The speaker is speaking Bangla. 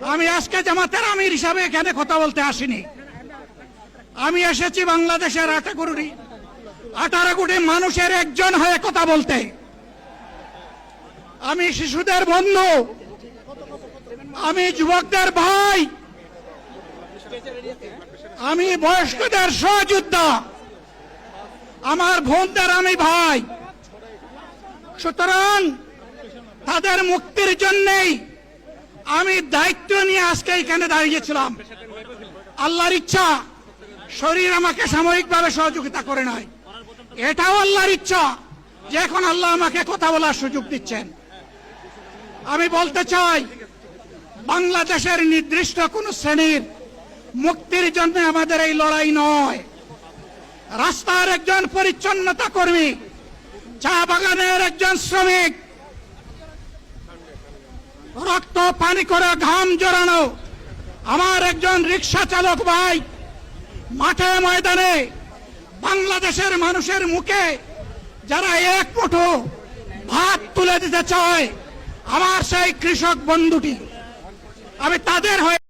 আমি আজকে জামাতের আমির হিসাবে এখানে কথা বলতে আসিনি। আমি এসেছি বাংলাদেশের 18 কোটি মানুষের একজন হয়ে কথা বলতে। আমি শিশুদের বন্ধু, আমি যুবকদের ভাই, আমি বয়স্কদের সহযোদ্ধা, আমার বোনদের আমি ভাই। সুতরাং তাদের মুক্তির জন্যই আমি দায়িত্ব নিয়ে আজকে এখানে দাঁড়িয়েছিলাম। আল্লাহর ইচ্ছা শরীর আমাকে সাময়িকভাবে সহযোগিতা করে নাই, এটাও আল্লাহর ইচ্ছা যে এখন আল্লাহ আমাকে কথা বলার সুযোগ দিচ্ছেন। আমি বলতে চাই, বাংলাদেশের নির্দিষ্ট কোন শ্রেণীর মুক্তির জন্য আমাদের এই লড়াই নয়। রাস্তার একজন পরিচ্ছন্নতা কর্মী, চা বাগানের একজন শ্রমিক, রক্ত পানি করে ঘাম জড়ানো আমার একজন রিক্সা চালক ভাই মাঠে ময়দানে বাংলাদেশের মানুষের মুখে যারা এক মুঠো ভাত তুলে দিতে চায়, আমার সেই কৃষক বন্ধুটি, আমি তাদের হয়ে